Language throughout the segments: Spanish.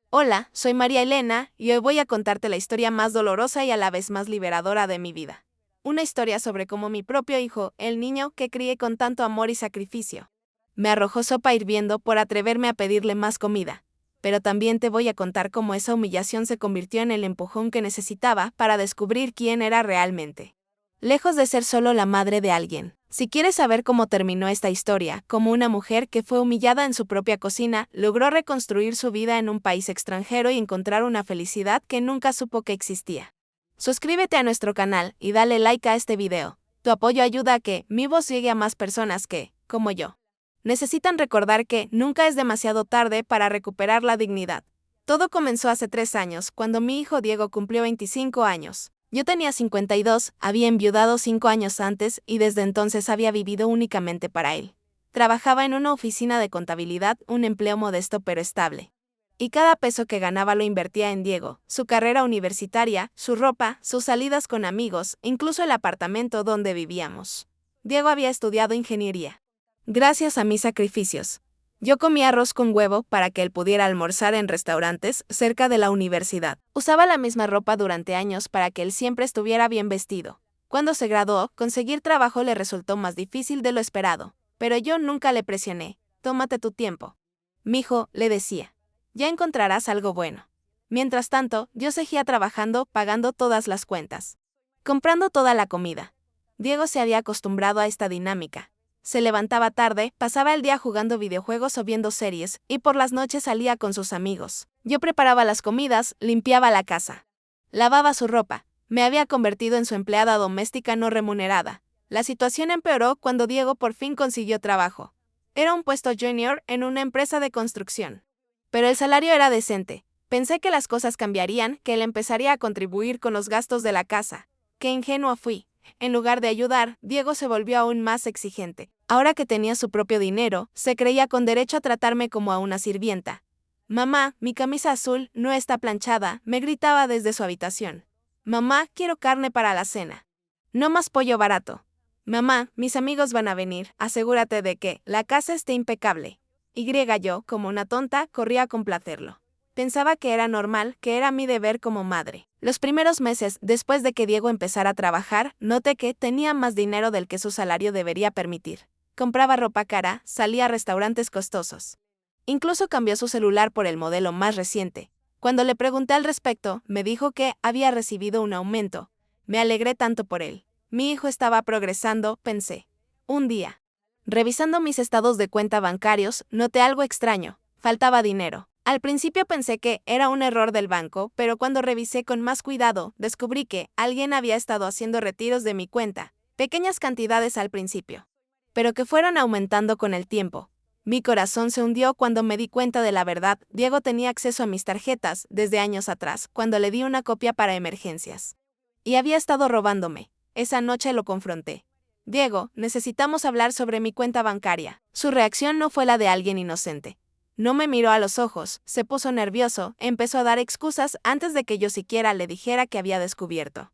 Hola, soy María Elena y hoy voy a contarte la historia más dolorosa y a la vez más liberadora de mi vida. Una historia sobre cómo mi propio hijo, el niño que crié con tanto amor y sacrificio, me arrojó sopa hirviendo por atreverme a pedirle más comida. Pero también te voy a contar cómo esa humillación se convirtió en el empujón que necesitaba para descubrir quién era realmente. Lejos de ser solo la madre de alguien. Si quieres saber cómo terminó esta historia, como una mujer que fue humillada en su propia cocina, logró reconstruir su vida en un país extranjero y encontrar una felicidad que nunca supo que existía. Suscríbete a nuestro canal y dale like a este video. Tu apoyo ayuda a que mi voz llegue a más personas que, como yo, necesitan recordar que nunca es demasiado tarde para recuperar la dignidad. Todo comenzó hace 3 años, cuando mi hijo Diego cumplió 25 años. Yo tenía 52, había enviudado 5 años antes y desde entonces había vivido únicamente para él. Trabajaba en una oficina de contabilidad, un empleo modesto pero estable. Y cada peso que ganaba lo invertía en Diego, su carrera universitaria, su ropa, sus salidas con amigos, incluso el apartamento donde vivíamos. Diego había estudiado ingeniería. Gracias a mis sacrificios, yo comía arroz con huevo para que él pudiera almorzar en restaurantes cerca de la universidad. Usaba la misma ropa durante años para que él siempre estuviera bien vestido. Cuando se graduó, conseguir trabajo le resultó más difícil de lo esperado, pero yo nunca le presioné. Tómate tu tiempo. Mijo, le decía, ya encontrarás algo bueno. Mientras tanto, yo seguía trabajando, pagando todas las cuentas, comprando toda la comida. Diego se había acostumbrado a esta dinámica. Se levantaba tarde, pasaba el día jugando videojuegos o viendo series, y por las noches salía con sus amigos. Yo preparaba las comidas, limpiaba la casa, lavaba su ropa. Me había convertido en su empleada doméstica no remunerada. La situación empeoró cuando Diego por fin consiguió trabajo. Era un puesto junior en una empresa de construcción. Pero el salario era decente. Pensé que las cosas cambiarían, que él empezaría a contribuir con los gastos de la casa. Qué ingenua fui. En lugar de ayudar, Diego se volvió aún más exigente. Ahora que tenía su propio dinero, se creía con derecho a tratarme como a una sirvienta. Mamá, mi camisa azul no está planchada, me gritaba desde su habitación. Mamá, quiero carne para la cena. No más pollo barato. Mamá, mis amigos van a venir, asegúrate de que la casa esté impecable. Yo, como una tonta, corría a complacerlo. Pensaba que era normal, que era mi deber como madre. Los primeros meses, después de que Diego empezara a trabajar, noté que tenía más dinero del que su salario debería permitir. Compraba ropa cara, salía a restaurantes costosos. Incluso cambió su celular por el modelo más reciente. Cuando le pregunté al respecto, me dijo que había recibido un aumento. Me alegré tanto por él. Mi hijo estaba progresando, pensé. Un día, revisando mis estados de cuenta bancarios, noté algo extraño. Faltaba dinero. Al principio pensé que era un error del banco, pero cuando revisé con más cuidado, descubrí que alguien había estado haciendo retiros de mi cuenta, pequeñas cantidades al principio, pero que fueron aumentando con el tiempo. Mi corazón se hundió cuando me di cuenta de la verdad. Diego tenía acceso a mis tarjetas desde años atrás, cuando le di una copia para emergencias. Y había estado robándome. Esa noche lo confronté. Diego, necesitamos hablar sobre mi cuenta bancaria. Su reacción no fue la de alguien inocente. No me miró a los ojos, se puso nervioso, empezó a dar excusas antes de que yo siquiera le dijera que había descubierto.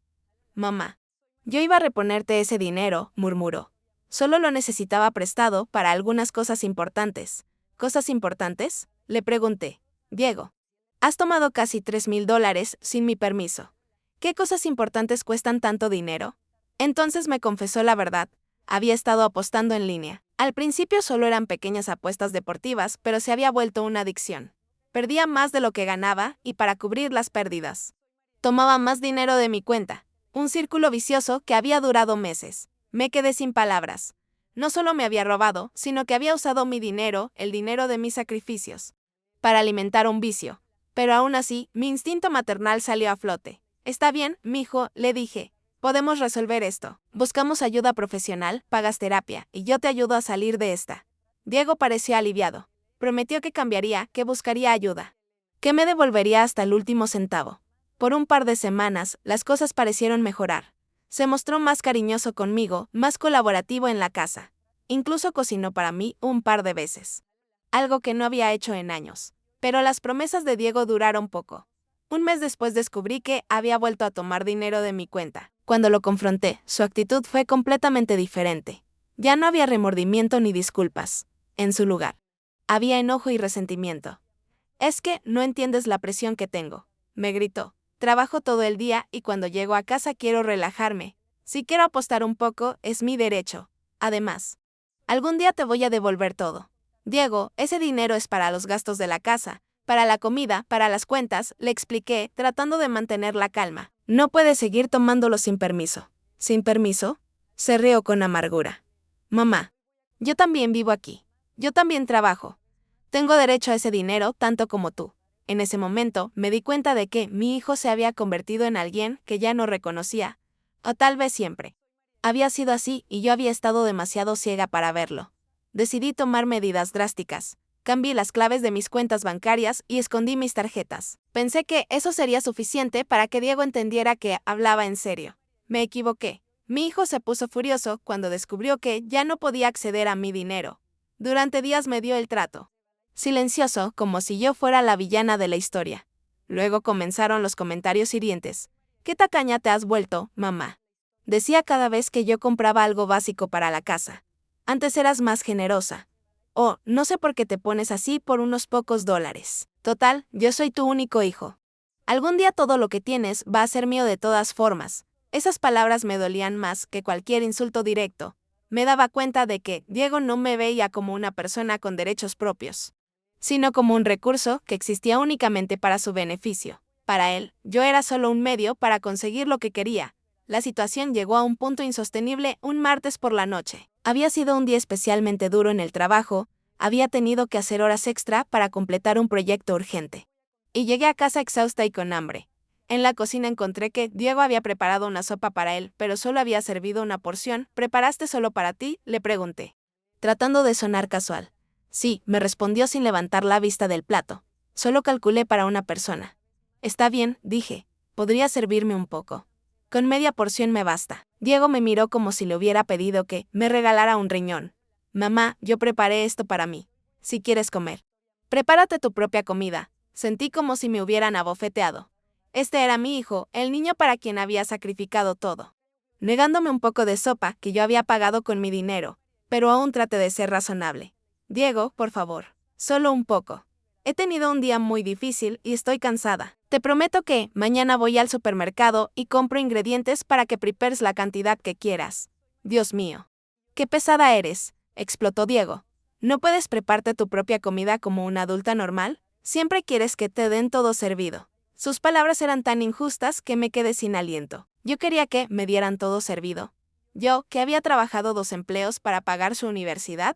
Mamá, yo iba a reponerte ese dinero, murmuró. Solo lo necesitaba prestado para algunas cosas importantes. ¿Cosas importantes? Le pregunté. Diego, has tomado casi $3,000 sin mi permiso. ¿Qué cosas importantes cuestan tanto dinero? Entonces me confesó la verdad. Había estado apostando en línea. Al principio solo eran pequeñas apuestas deportivas, pero se había vuelto una adicción. Perdía más de lo que ganaba y para cubrir las pérdidas, tomaba más dinero de mi cuenta. Un círculo vicioso que había durado meses. Me quedé sin palabras. No solo me había robado, sino que había usado mi dinero, el dinero de mis sacrificios, para alimentar un vicio. Pero aún así, mi instinto maternal salió a flote. Está bien, mijo, le dije. Podemos resolver esto. Buscamos ayuda profesional, pagas terapia, y yo te ayudo a salir de esta. Diego pareció aliviado. Prometió que cambiaría, que buscaría ayuda, que me devolvería hasta el último centavo. Por un par de semanas, las cosas parecieron mejorar. Se mostró más cariñoso conmigo, más colaborativo en la casa. Incluso cocinó para mí un par de veces. Algo que no había hecho en años. Pero las promesas de Diego duraron poco. Un mes después descubrí que había vuelto a tomar dinero de mi cuenta. Cuando lo confronté, su actitud fue completamente diferente. Ya no había remordimiento ni disculpas. En su lugar, había enojo y resentimiento. Es que no entiendes la presión que tengo, me gritó. Trabajo todo el día y cuando llego a casa quiero relajarme. Si quiero apostar un poco, es mi derecho. Además, algún día te voy a devolver todo. Diego, ese dinero es para los gastos de la casa, para la comida, para las cuentas, le expliqué, tratando de mantener la calma. No puedes seguir tomándolo sin permiso. ¿Sin permiso? Se rió con amargura. Mamá, yo también vivo aquí. Yo también trabajo. Tengo derecho a ese dinero tanto como tú. En ese momento me di cuenta de que mi hijo se había convertido en alguien que ya no reconocía. O tal vez siempre. Había sido así y yo había estado demasiado ciega para verlo. Decidí tomar medidas drásticas. Cambié las claves de mis cuentas bancarias y escondí mis tarjetas. Pensé que eso sería suficiente para que Diego entendiera que hablaba en serio. Me equivoqué. Mi hijo se puso furioso cuando descubrió que ya no podía acceder a mi dinero. Durante días me dio el trato. Silencioso, como si yo fuera la villana de la historia. Luego comenzaron los comentarios hirientes. ¿Qué tacaña te has vuelto, mamá? Decía cada vez que yo compraba algo básico para la casa. Antes eras más generosa. Oh, no sé por qué te pones así por unos pocos dólares. Total, yo soy tu único hijo. Algún día todo lo que tienes va a ser mío de todas formas. Esas palabras me dolían más que cualquier insulto directo. Me daba cuenta de que Diego no me veía como una persona con derechos propios, sino como un recurso que existía únicamente para su beneficio. Para él, yo era solo un medio para conseguir lo que quería. La situación llegó a un punto insostenible un martes por la noche. Había sido un día especialmente duro en el trabajo, había tenido que hacer horas extra para completar un proyecto urgente. Y llegué a casa exhausta y con hambre. En la cocina encontré que Diego había preparado una sopa para él, pero solo había servido una porción. ¿Preparaste solo para ti?, le pregunté, tratando de sonar casual. Sí, me respondió sin levantar la vista del plato. Solo calculé para una persona. Está bien, dije. Podría servirme un poco. Con media porción me basta. Diego me miró como si le hubiera pedido que me regalara un riñón. Mamá, yo preparé esto para mí. Si quieres comer, prepárate tu propia comida. Sentí como si me hubieran abofeteado. Este era mi hijo, el niño para quien había sacrificado todo. Negándome un poco de sopa que yo había pagado con mi dinero, pero aún traté de ser razonable. Diego, por favor, solo un poco. He tenido un día muy difícil y estoy cansada. Te prometo que mañana voy al supermercado y compro ingredientes para que prepares la cantidad que quieras. Dios mío. ¡Qué pesada eres!, explotó Diego. ¿No puedes prepararte tu propia comida como una adulta normal? Siempre quieres que te den todo servido. Sus palabras eran tan injustas que me quedé sin aliento. Yo quería que me dieran todo servido. Yo, que había trabajado 2 empleos para pagar su universidad.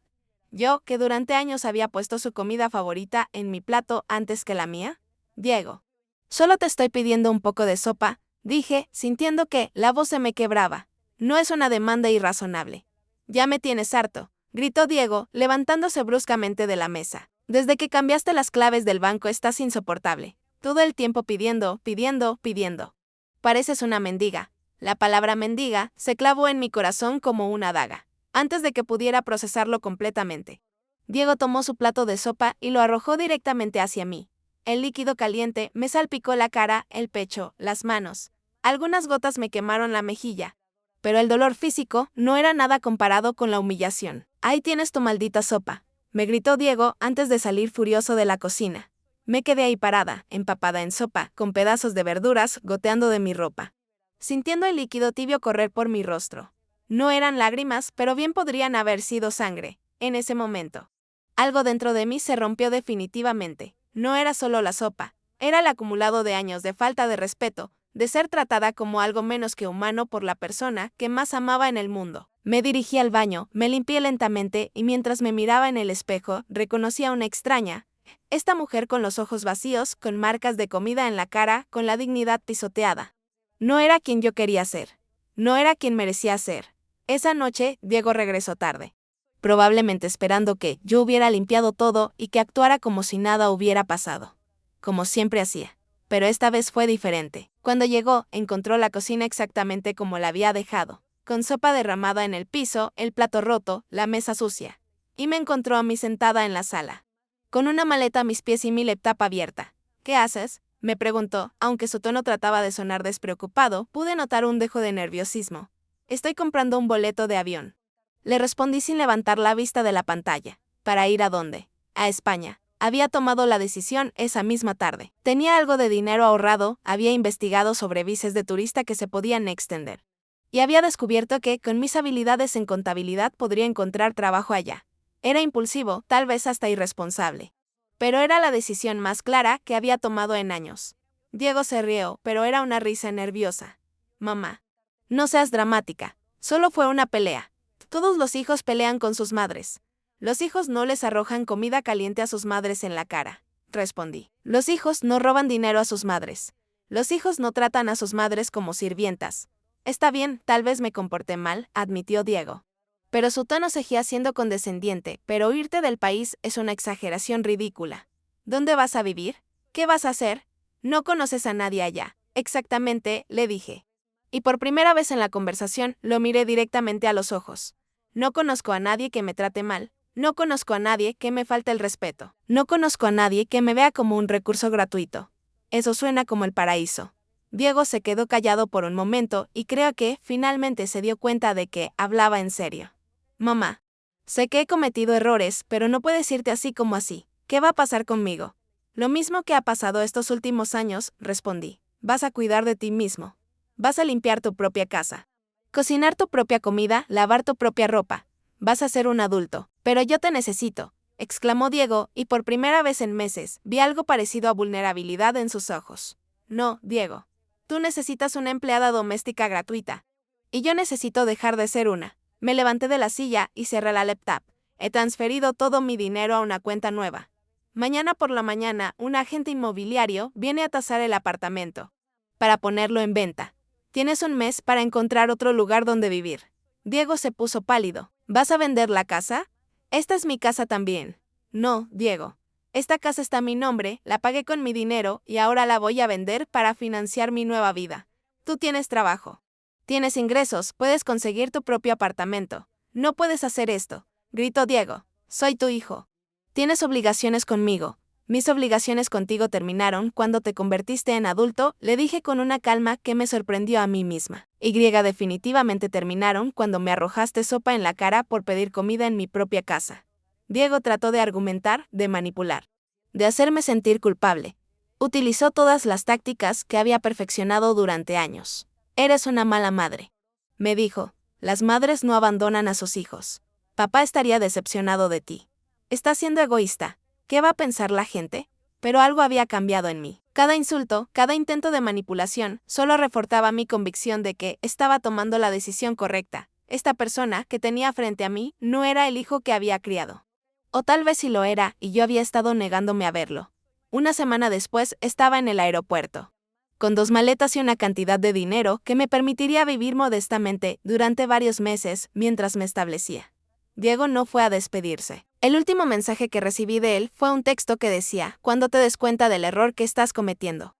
Yo, que durante años había puesto su comida favorita en mi plato antes que la mía. Diego. Solo te estoy pidiendo un poco de sopa, dije, sintiendo que la voz se me quebraba. No es una demanda irrazonable. Ya me tienes harto, gritó Diego, levantándose bruscamente de la mesa. Desde que cambiaste las claves del banco estás insoportable. Todo el tiempo pidiendo, pidiendo, pidiendo. Pareces una mendiga. La palabra mendiga se clavó en mi corazón como una daga, antes de que pudiera procesarlo completamente. Diego tomó su plato de sopa y lo arrojó directamente hacia mí. El líquido caliente me salpicó la cara, el pecho, las manos. Algunas gotas me quemaron la mejilla. Pero el dolor físico no era nada comparado con la humillación. Ahí tienes tu maldita sopa, me gritó Diego antes de salir furioso de la cocina. Me quedé ahí parada, empapada en sopa, con pedazos de verduras goteando de mi ropa, sintiendo el líquido tibio correr por mi rostro. No eran lágrimas, pero bien podrían haber sido sangre. En ese momento, algo dentro de mí se rompió definitivamente. No era solo la sopa, era el acumulado de años de falta de respeto, de ser tratada como algo menos que humano por la persona que más amaba en el mundo. Me dirigí al baño, me limpié lentamente y mientras me miraba en el espejo, reconocí a una extraña. Esta mujer con los ojos vacíos, con marcas de comida en la cara, con la dignidad pisoteada. No era quien yo quería ser. No era quien merecía ser. Esa noche, Diego regresó tarde, probablemente esperando que yo hubiera limpiado todo y que actuara como si nada hubiera pasado, como siempre hacía. Pero esta vez fue diferente. Cuando llegó, encontró la cocina exactamente como la había dejado, con sopa derramada en el piso, el plato roto, la mesa sucia. Y me encontró a mí sentada en la sala, con una maleta a mis pies y mi laptop abierta. ¿Qué haces?, me preguntó, aunque su tono trataba de sonar despreocupado, pude notar un dejo de nerviosismo. Estoy comprando un boleto de avión. Le respondí sin levantar la vista de la pantalla. ¿Para ir a dónde? A España. Había tomado la decisión esa misma tarde. Tenía algo de dinero ahorrado, había investigado sobre vises de turista que se podían extender. Y había descubierto que, con mis habilidades en contabilidad, podría encontrar trabajo allá. Era impulsivo, tal vez hasta irresponsable. Pero era la decisión más clara que había tomado en años. Diego se rió, pero era una risa nerviosa. Mamá, no seas dramática. Solo fue una pelea. Todos los hijos pelean con sus madres. Los hijos no les arrojan comida caliente a sus madres en la cara, respondí. Los hijos no roban dinero a sus madres. Los hijos no tratan a sus madres como sirvientas. Está bien, tal vez me comporté mal, admitió Diego. Pero su tono seguía siendo condescendiente, pero irte del país es una exageración ridícula. ¿Dónde vas a vivir? ¿Qué vas a hacer? No conoces a nadie allá. Exactamente, le dije. Y por primera vez en la conversación, lo miré directamente a los ojos. No conozco a nadie que me trate mal. No conozco a nadie que me falte el respeto. No conozco a nadie que me vea como un recurso gratuito. Eso suena como el paraíso. Diego se quedó callado por un momento y creo que, finalmente, se dio cuenta de que hablaba en serio. Mamá, sé que he cometido errores, pero no puedes irte así como así. ¿Qué va a pasar conmigo? Lo mismo que ha pasado estos últimos años, respondí. Vas a cuidar de ti mismo. Vas a limpiar tu propia casa. Cocinar tu propia comida, lavar tu propia ropa. Vas a ser un adulto. Pero yo te necesito, exclamó Diego, y por primera vez en meses, vi algo parecido a vulnerabilidad en sus ojos. No, Diego. Tú necesitas una empleada doméstica gratuita. Y yo necesito dejar de ser una. Me levanté de la silla y cerré la laptop. He transferido todo mi dinero a una cuenta nueva. Mañana por la mañana, un agente inmobiliario viene a tasar el apartamento. Para ponerlo en venta. Tienes un mes para encontrar otro lugar donde vivir. Diego se puso pálido. ¿Vas a vender la casa? Esta es mi casa también. No, Diego. Esta casa está a mi nombre, la pagué con mi dinero y ahora la voy a vender para financiar mi nueva vida. Tú tienes trabajo. Tienes ingresos, puedes conseguir tu propio apartamento. No puedes hacer esto, gritó Diego. Soy tu hijo. Tienes obligaciones conmigo. Mis obligaciones contigo terminaron cuando te convertiste en adulto, le dije con una calma que me sorprendió a mí misma. Y definitivamente terminaron cuando me arrojaste sopa en la cara por pedir comida en mi propia casa. Diego trató de argumentar, de manipular, de hacerme sentir culpable. Utilizó todas las tácticas que había perfeccionado durante años. Eres una mala madre. Me dijo, las madres no abandonan a sus hijos. Papá estaría decepcionado de ti. Estás siendo egoísta. ¿Qué va a pensar la gente? Pero algo había cambiado en mí. Cada insulto, cada intento de manipulación, solo reforzaba mi convicción de que estaba tomando la decisión correcta. Esta persona que tenía frente a mí no era el hijo que había criado. O tal vez sí lo era, y yo había estado negándome a verlo. Una semana después estaba en el aeropuerto, con 2 maletas y una cantidad de dinero que me permitiría vivir modestamente durante varios meses mientras me establecía. Diego no fue a despedirse. El último mensaje que recibí de él fue un texto que decía, cuando te des cuenta del error que estás cometiendo.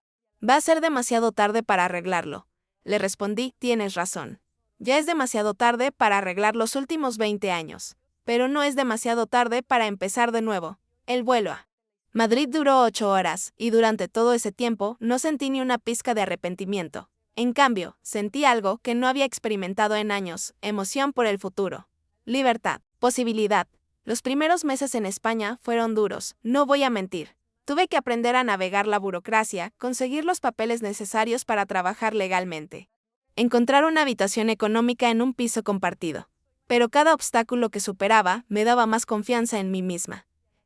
Va a ser demasiado tarde para arreglarlo. Le respondí, tienes razón. Ya es demasiado tarde para arreglar los últimos 20 años. Pero no es demasiado tarde para empezar de nuevo. El vuelo a Madrid duró 8 horas, y durante todo ese tiempo no sentí ni una pizca de arrepentimiento. En cambio, sentí algo que no había experimentado en años, emoción por el futuro. Libertad, posibilidad. Los primeros meses en España fueron duros, no voy a mentir. Tuve que aprender a navegar la burocracia, conseguir los papeles necesarios para trabajar legalmente. Encontrar una habitación económica en un piso compartido. Pero cada obstáculo que superaba me daba más confianza en mí misma.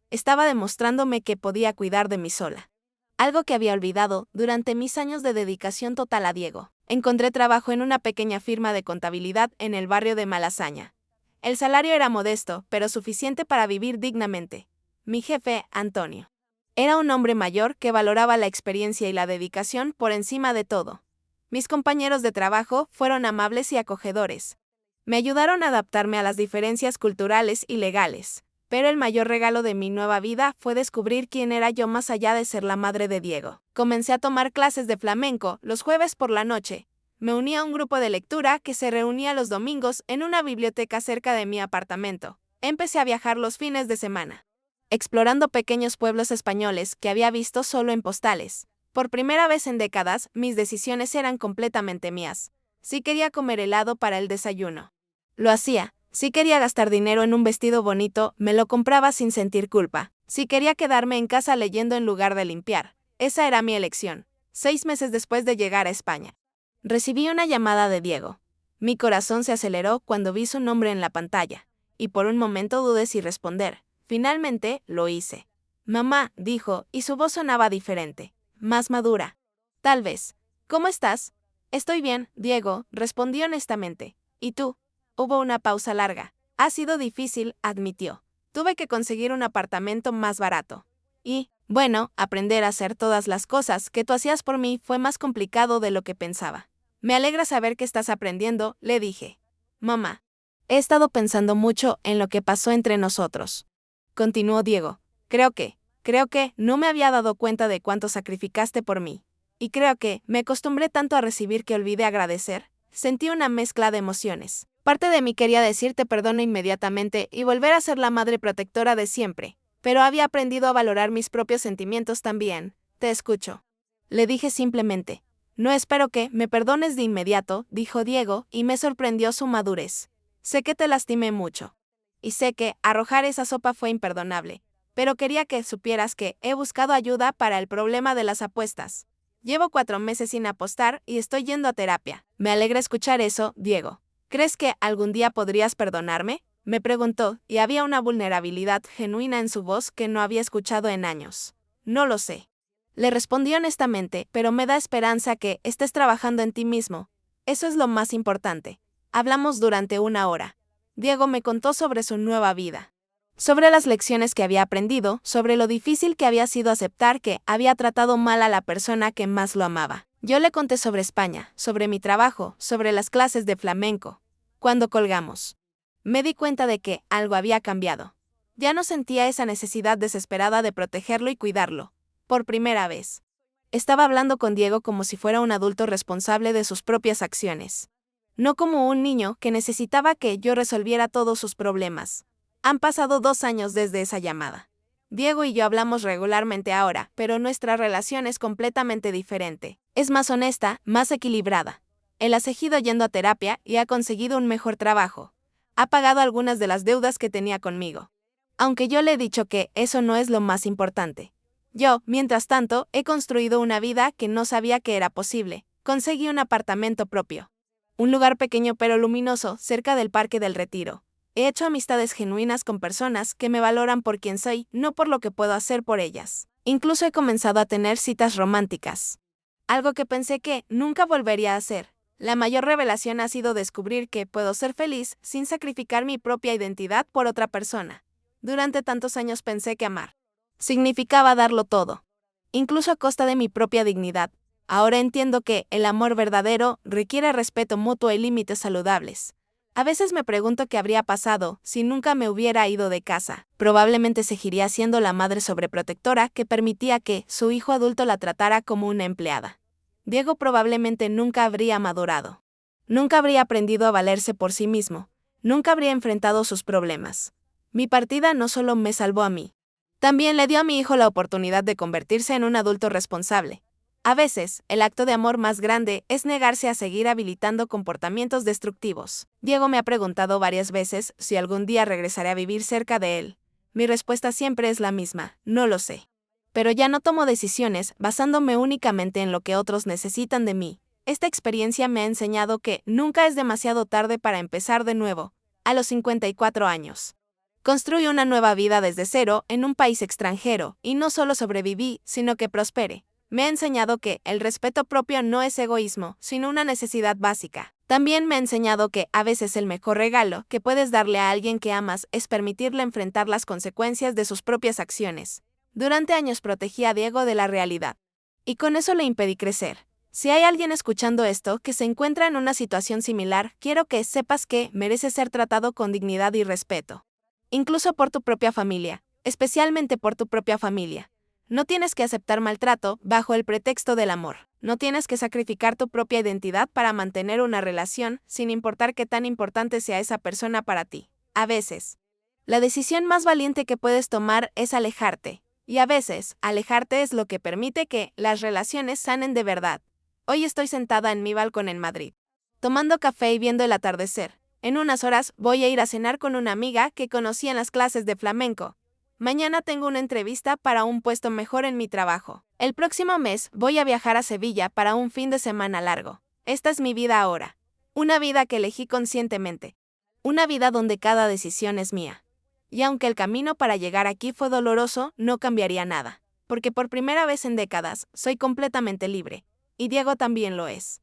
Estaba demostrándome que podía cuidar de mí sola. Algo que había olvidado durante mis años de dedicación total a Diego. Encontré trabajo en una pequeña firma de contabilidad en el barrio de Malasaña. El salario era modesto, pero suficiente para vivir dignamente. Mi jefe, Antonio, era un hombre mayor que valoraba la experiencia y la dedicación por encima de todo. Mis compañeros de trabajo fueron amables y acogedores. Me ayudaron a adaptarme a las diferencias culturales y legales, pero el mayor regalo de mi nueva vida fue descubrir quién era yo más allá de ser la madre de Diego. Comencé a tomar clases de flamenco los jueves por la noche. Me uní a un grupo de lectura que se reunía los domingos en una biblioteca cerca de mi apartamento. Empecé a viajar los fines de semana, explorando pequeños pueblos españoles que había visto solo en postales. Por primera vez en décadas, mis decisiones eran completamente mías. Si quería comer helado para el desayuno, lo hacía. Si quería gastar dinero en un vestido bonito, me lo compraba sin sentir culpa. Si quería quedarme en casa leyendo en lugar de limpiar, esa era mi elección. 6 meses después de llegar a España, recibí una llamada de Diego. Mi corazón se aceleró cuando vi su nombre en la pantalla, y por un momento dudé si responder. Finalmente, lo hice. Mamá, dijo, y su voz sonaba diferente, más madura. Tal vez. ¿Cómo estás? Estoy bien, Diego, respondí honestamente. ¿Y tú? Hubo una pausa larga. Ha sido difícil, admitió. Tuve que conseguir un apartamento más barato. Y, bueno, aprender a hacer todas las cosas que tú hacías por mí fue más complicado de lo que pensaba. Me alegra saber que estás aprendiendo, le dije. Mamá, he estado pensando mucho en lo que pasó entre nosotros. Continuó Diego. Creo que no me había dado cuenta de cuánto sacrificaste por mí. Y creo que me acostumbré tanto a recibir que olvidé agradecer. Sentí una mezcla de emociones. Parte de mí quería decirte perdón inmediatamente y volver a ser la madre protectora de siempre, pero había aprendido a valorar mis propios sentimientos también. Te escucho. Le dije simplemente. No espero que me perdones de inmediato, dijo Diego, y me sorprendió su madurez. Sé que te lastimé mucho. Y sé que arrojar esa sopa fue imperdonable, pero quería que supieras que he buscado ayuda para el problema de las apuestas. Llevo 4 meses sin apostar y estoy yendo a terapia. Me alegra escuchar eso, Diego. ¿Crees que algún día podrías perdonarme? Me preguntó, y había una vulnerabilidad genuina en su voz que no había escuchado en años. No lo sé. Le respondí honestamente, pero me da esperanza que estés trabajando en ti mismo. Eso es lo más importante. Hablamos durante 1 hora. Diego me contó sobre su nueva vida, sobre las lecciones que había aprendido, sobre lo difícil que había sido aceptar que había tratado mal a la persona que más lo amaba. Yo le conté sobre España, sobre mi trabajo, sobre las clases de flamenco. Cuando colgamos, me di cuenta de que algo había cambiado. Ya no sentía esa necesidad desesperada de protegerlo y cuidarlo. Por primera vez, estaba hablando con Diego como si fuera un adulto responsable de sus propias acciones. No como un niño que necesitaba que yo resolviera todos sus problemas. Han pasado 2 años desde esa llamada. Diego y yo hablamos regularmente ahora, pero nuestra relación es completamente diferente. Es más honesta, más equilibrada. Él ha seguido yendo a terapia y ha conseguido un mejor trabajo. Ha pagado algunas de las deudas que tenía conmigo. Aunque yo le he dicho que eso no es lo más importante. Yo, mientras tanto, he construido una vida que no sabía que era posible. Conseguí un apartamento propio. Un lugar pequeño pero luminoso, cerca del Parque del Retiro. He hecho amistades genuinas con personas que me valoran por quien soy, no por lo que puedo hacer por ellas. Incluso he comenzado a tener citas románticas. Algo que pensé que nunca volvería a hacer. La mayor revelación ha sido descubrir que puedo ser feliz sin sacrificar mi propia identidad por otra persona. Durante tantos años pensé que amar significaba darlo todo, incluso a costa de mi propia dignidad. Ahora entiendo que el amor verdadero requiere respeto mutuo y límites saludables. A veces me pregunto qué habría pasado si nunca me hubiera ido de casa. Probablemente seguiría siendo la madre sobreprotectora que permitía que su hijo adulto la tratara como una empleada. Diego probablemente nunca habría madurado. Nunca habría aprendido a valerse por sí mismo. Nunca habría enfrentado sus problemas. Mi partida no solo me salvó a mí. También le dio a mi hijo la oportunidad de convertirse en un adulto responsable. A veces, el acto de amor más grande es negarse a seguir habilitando comportamientos destructivos. Diego me ha preguntado varias veces si algún día regresaré a vivir cerca de él. Mi respuesta siempre es la misma, no lo sé. Pero ya no tomo decisiones basándome únicamente en lo que otros necesitan de mí. Esta experiencia me ha enseñado que nunca es demasiado tarde para empezar de nuevo, a los 54 años. Construí una nueva vida desde cero en un país extranjero, y no solo sobreviví, sino que prosperé. Me ha enseñado que el respeto propio no es egoísmo, sino una necesidad básica. También me ha enseñado que a veces el mejor regalo que puedes darle a alguien que amas es permitirle enfrentar las consecuencias de sus propias acciones. Durante años protegí a Diego de la realidad, y con eso le impedí crecer. Si hay alguien escuchando esto que se encuentra en una situación similar, quiero que sepas que mereces ser tratado con dignidad y respeto. Incluso por tu propia familia, especialmente por tu propia familia. No tienes que aceptar maltrato bajo el pretexto del amor. No tienes que sacrificar tu propia identidad para mantener una relación, sin importar qué tan importante sea esa persona para ti. A veces, la decisión más valiente que puedes tomar es alejarte. Y a veces, alejarte es lo que permite que las relaciones sanen de verdad. Hoy estoy sentada en mi balcón en Madrid, tomando café y viendo el atardecer. En unas horas voy a ir a cenar con una amiga que conocí en las clases de flamenco. Mañana tengo una entrevista para un puesto mejor en mi trabajo. El próximo mes voy a viajar a Sevilla para un fin de semana largo. Esta es mi vida ahora. Una vida que elegí conscientemente. Una vida donde cada decisión es mía. Y aunque el camino para llegar aquí fue doloroso, no cambiaría nada. Porque por primera vez en décadas, soy completamente libre. Y Diego también lo es.